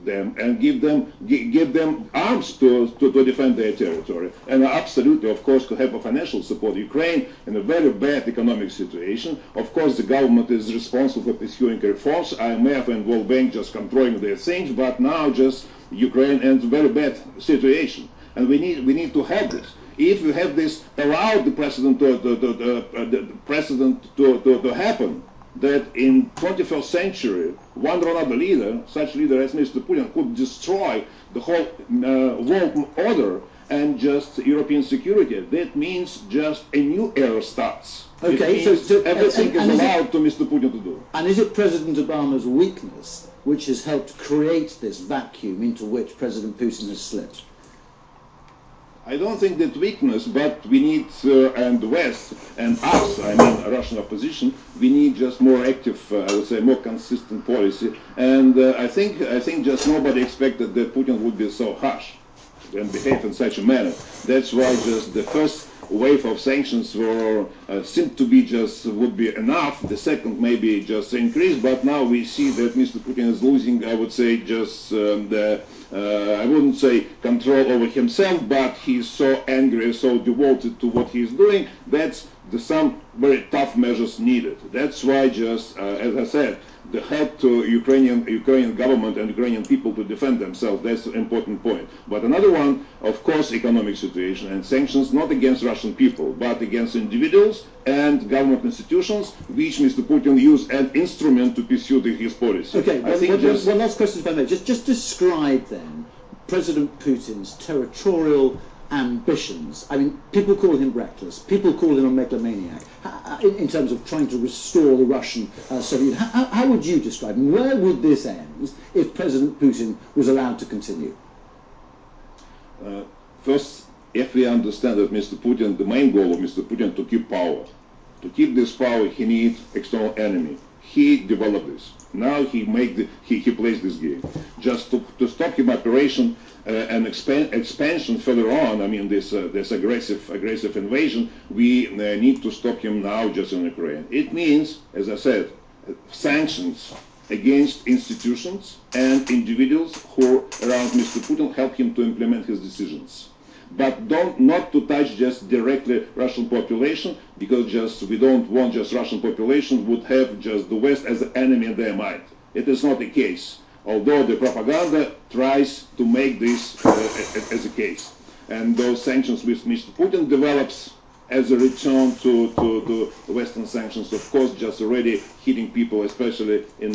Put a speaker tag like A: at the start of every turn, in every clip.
A: them and give them arms to defend their territory, and absolutely, of course, to have a financial support. Ukraine in a very bad economic situation. Of course, the government is responsible for pursuing reforms. IMF and World Bank just controlling their things, but now just Ukraine in a very bad situation, and we need to have this. If we have this, allow the precedent to happen, that in 21st century, one or another leader, such leader as Mr. Putin, could destroy the whole world order and just European security. That means just a new era starts.
B: Okay,
A: so everything is allowed to Mr. Putin to do.
B: And is it President Obama's weakness which has helped create this vacuum into which President Putin has slipped?
A: I don't think that weakness, but we need, and the West, and us, I mean Russian opposition, we need just more active, I would say, more consistent policy. And I think just nobody expected that Putin would be so harsh and behave in such a manner. That's why just the first wave of sanctions were seemed to be just would be enough. The second maybe just increased, but now we see that Mr. Putin is losing, I would say, just I wouldn't say control over himself, but he's so angry, so devoted to what he's doing. That's some very tough measures needed. That's why just, as I said, the help to Ukrainian government and Ukrainian people to defend themselves, that's an important point. But another one, of course, economic situation and sanctions, not against Russian people, but against individuals and government institutions, which Mr. Putin used an instrument to pursue his policy.
B: Okay, one last question if I may. Just describe then President Putin's territorial ambitions. I mean, people call him reckless, people call him a megalomaniac, in terms of trying to restore the Russian Soviet. How would you describe him? Where would this end if President Putin was allowed to continue?
A: First, if we understand that Mr. Putin, the main goal of Mr. Putin to keep power. To keep this power, he needs external enemy. He developed this. Now he plays this game. Just to stop him operation and expansion further on. I mean this aggressive invasion. We need to stop him now just in Ukraine. It means, as I said, sanctions against institutions and individuals who around Mr. Putin help him to implement his decisions. But not to touch just directly Russian population, because just we don't want just Russian population would have just the West as an enemy in their mind. It is not the case, although the propaganda tries to make this as a case. And those sanctions which Mr. Putin develops as a return to Western sanctions, of course, just already hitting people, especially in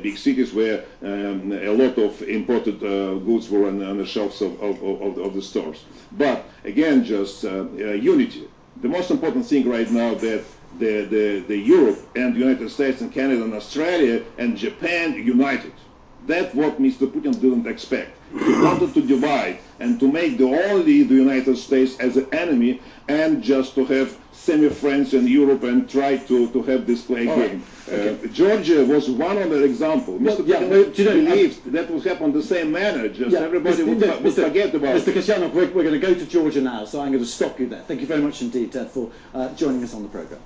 A: big cities where a lot of imported goods were on the shelves of the stores. But again, just unity. The most important thing right now that the Europe and the United States and Canada and Australia and Japan united. That's what Mr. Putin didn't expect. He wanted to divide and to make the United States as an enemy and just to have semi-friends in Europe and try to have this play game. Okay. Georgia was one other example. Mr. Putin believed that would happen the same manner. Just everybody would forget about it.
B: Mr. Kasyanov, we're going to go to Georgia now, so I'm going to stop you there. Thank you very much indeed for joining us on the programme.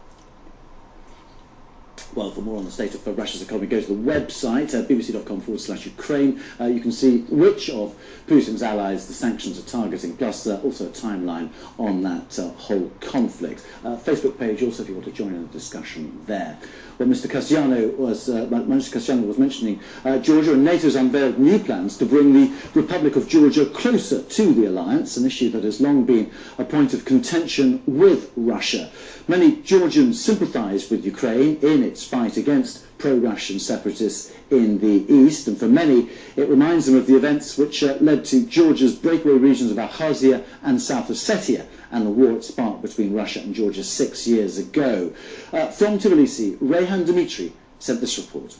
B: Well, for more on the state of Russia's economy, go to the website, bbc.com/Ukraine. You can see which of Putin's allies the sanctions are targeting, plus also a timeline on that whole conflict. Facebook page also if you want to join in the discussion there. Well, Mr. Kasyanov was mentioning Georgia, and NATO's unveiled new plans to bring the Republic of Georgia closer to the alliance, an issue that has long been a point of contention with Russia. Many Georgians sympathise with Ukraine in its fight against pro-Russian separatists in the east, and for many it reminds them of the events which led to Georgia's breakaway regions of Abkhazia and South Ossetia and the war it sparked between Russia and Georgia 6 years ago. From Tbilisi, Rehan Dmitry sent this report.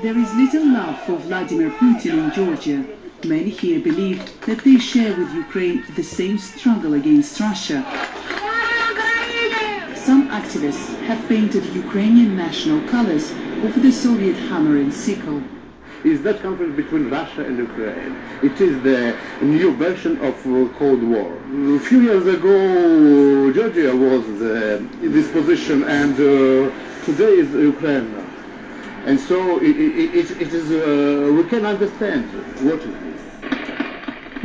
C: There is little love for Vladimir Putin in Georgia. Many here believe that they share with Ukraine the same struggle against Russia. Some activists have painted Ukrainian national colors over the Soviet hammer and sickle.
D: Is that conflict between Russia and Ukraine? It is the new version of Cold War. A few years ago, Georgia was in this position, and today is Ukraine. And so it is, we can understand what it is.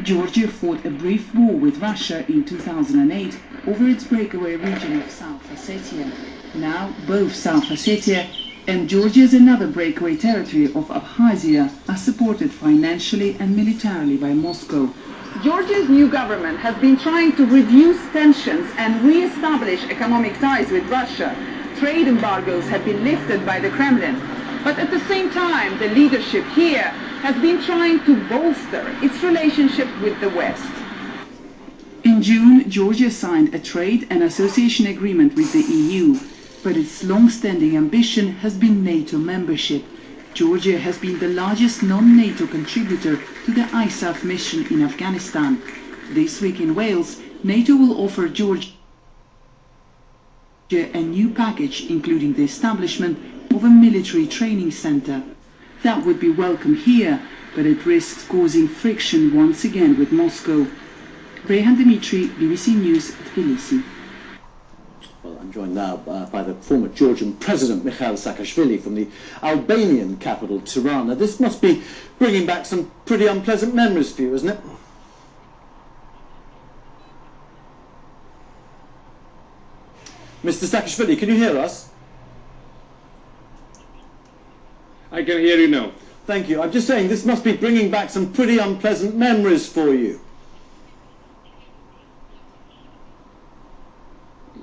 C: Georgia fought a brief war with Russia in 2008 over its breakaway region of South Ossetia. Now, both South Ossetia and Georgia's another breakaway territory of Abkhazia are supported financially and militarily by Moscow.
E: Georgia's new government has been trying to reduce tensions and re-establish economic ties with Russia. Trade embargoes have been lifted by the Kremlin. But at the same time, the leadership here has been trying to bolster its relationship with the West.
C: In June, Georgia signed a trade and association agreement with the EU, but its long-standing ambition has been NATO membership. Georgia has been the largest non-NATO contributor to the ISAF mission in Afghanistan. This week in Wales, NATO will offer Georgia a new package, including the establishment of a military training center. That would be welcome here, but it risks causing friction once again with Moscow. Rehan Dimitri, BBC News, Tbilisi.
B: Well, I'm joined now by the former Georgian President Mikhail Saakashvili from the Albanian capital, Tirana. This must be bringing back some pretty unpleasant memories for you, isn't it? Mr. Saakashvili, can you hear us?
F: I can hear you now.
B: Thank you. I'm just saying this must be bringing back some pretty unpleasant memories for you.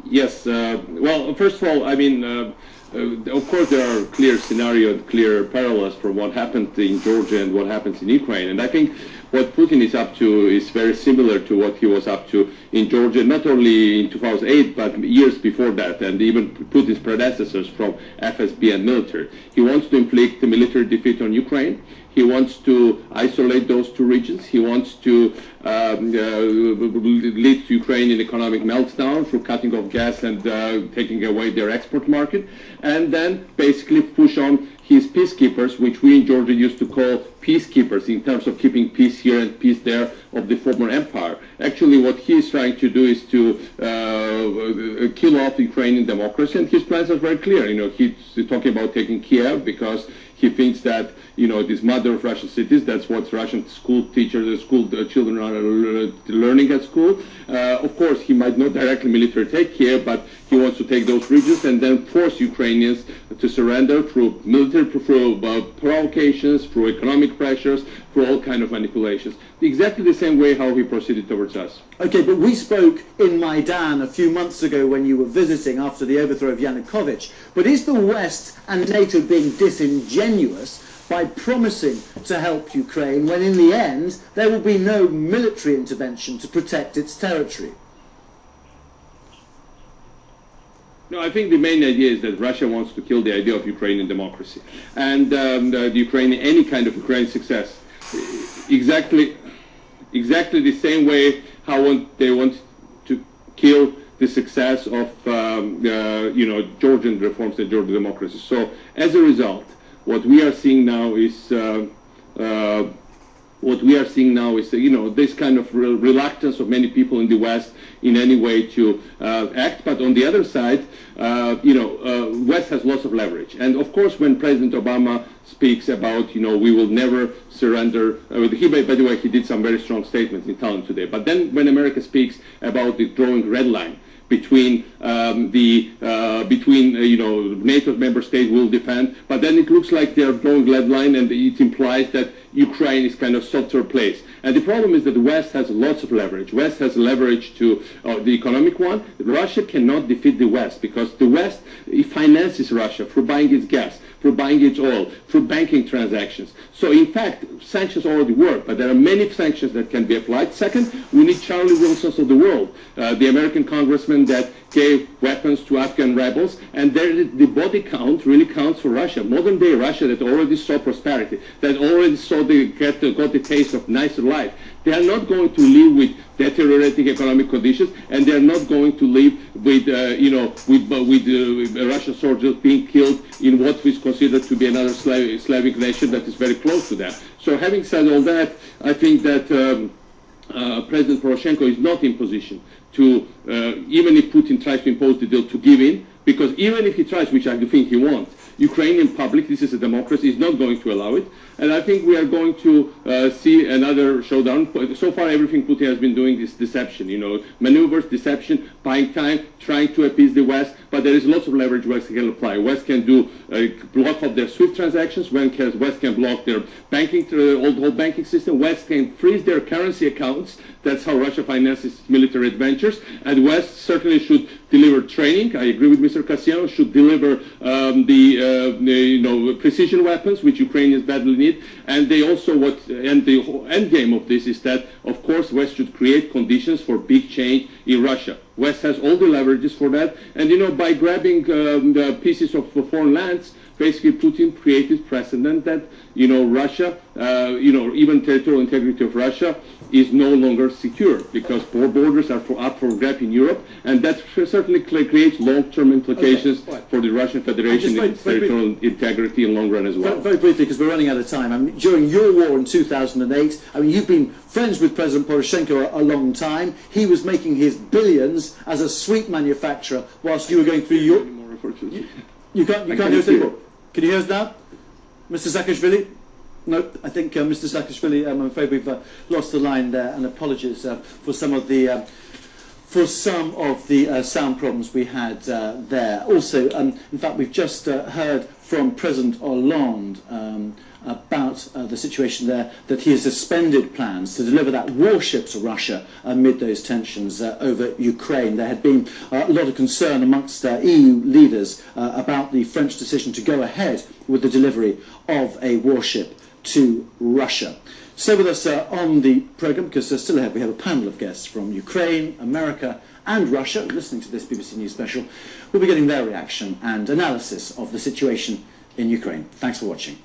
F: Yes, well, first of all, I mean, of course there are clear scenarios, clear parallels from what happened in Georgia and what happens in Ukraine. And I think what Putin is up to is very similar to what he was up to in Georgia, not only in 2008, but years before that, and even Putin's predecessors from FSB and military. He wants to inflict a military defeat on Ukraine. He wants to isolate those two regions. He wants to lead to Ukraine in economic meltdown through cutting off gas and taking away their export market, and then basically push on his peacekeepers, which we in Georgia used to call peacekeepers, in terms of keeping peace here and peace there of the former empire. Actually, what he is trying to do is to kill off Ukrainian democracy, and his plans are very clear. You know, he's talking about taking Kiev because he thinks that, you know, it is mother of Russian cities. That's what Russian school teachers, school children are learning at school. Of course, he might not directly militarily take Kiev, but he wants to take those regions and then force Ukrainians to surrender through military provocations, through economic pressures, through all kinds of manipulations. Exactly the same way how he proceeded towards us.
B: Okay, but we spoke in Maidan a few months ago when you were visiting after the overthrow of Yanukovych. But is the West and NATO being disingenuous by promising to help Ukraine when in the end there will be no military intervention to protect its territory?
F: No, I think the main idea is that Russia wants to kill the idea of Ukrainian democracy and any kind of Ukrainian success. Exactly the same way how they want to kill the success of Georgian reforms and Georgian democracy. So as a result, what we are seeing now is this kind of reluctance of many people in the West in any way to act. But on the other side, West has lots of leverage. And of course, when President Obama speaks about, we will never surrender, by the way, he did some very strong statements in Tallinn today. But then when America speaks about the drawing red line between NATO member states will defend, but then it looks like they are drawing red line, and it implies that Ukraine is kind of softer place. And the problem is that the West has lots of leverage. West has leverage to the economic one. Russia cannot defeat the West because the West finances Russia through buying its gas, through buying its oil, through banking transactions. So in fact, sanctions already work, but there are many sanctions that can be applied. Second, we need Charlie Wilsons of the world, the American congressman that gave weapons to Afghan rebels, and the body count really counts for Russia. Modern day Russia that already saw prosperity, that already saw got the taste of nicer life. They are not going to live with deteriorating economic conditions, and they are not going to live with Russian soldiers being killed in what is considered to be another Slavic nation that is very close to them. So having said all that, I think that President Poroshenko is not in position to, even if Putin tries to impose the deal, to give in, because even if he tries, which I do think he won't, Ukrainian public, this is a democracy, is not going to allow it. And I think we are going to see another showdown. So far, everything Putin has been doing is deception, maneuvers, deception, buying time, trying to appease the West. But there is lots of leverage West can apply. West can do block off their SWIFT transactions. West can block their banking, whole banking system. West can freeze their currency accounts. That's how Russia finances military adventures. And West certainly should deliver training. I agree with Mr. Kassiano. Should deliver precision weapons, which Ukrainians badly need. And they also and the whole end game of this is that, of course, West should create conditions for big change in Russia. West has all the leverages for that. And by grabbing the pieces of foreign lands, basically Putin created precedent that Russia, even territorial integrity of Russia is no longer secure because borders are up for grab in Europe, and that certainly creates long-term implications for the Russian Federation and its territorial integrity in the long run as well.
B: Very briefly, because we're running out of time. During your war in 2008, you've been friends with President Poroshenko a long time. He was making his billions as a sweet manufacturer whilst you were going through your... You can't hear us anymore. Can you hear us now? Mr. Saakashvili? No, I think Mr. Saakashvili, I'm afraid we've lost the line there, and apologies for some of the sound problems we had there. Also, in fact, we've just heard from President Hollande about the situation there, that he has suspended plans to deliver that warship to Russia amid those tensions over Ukraine. There had been a lot of concern amongst EU leaders about the French decision to go ahead with the delivery of a warship to Russia. Stay with us on the programme, because still ahead we have a panel of guests from Ukraine, America and Russia listening to this BBC News special. We'll be getting their reaction and analysis of the situation in Ukraine. Thanks for watching.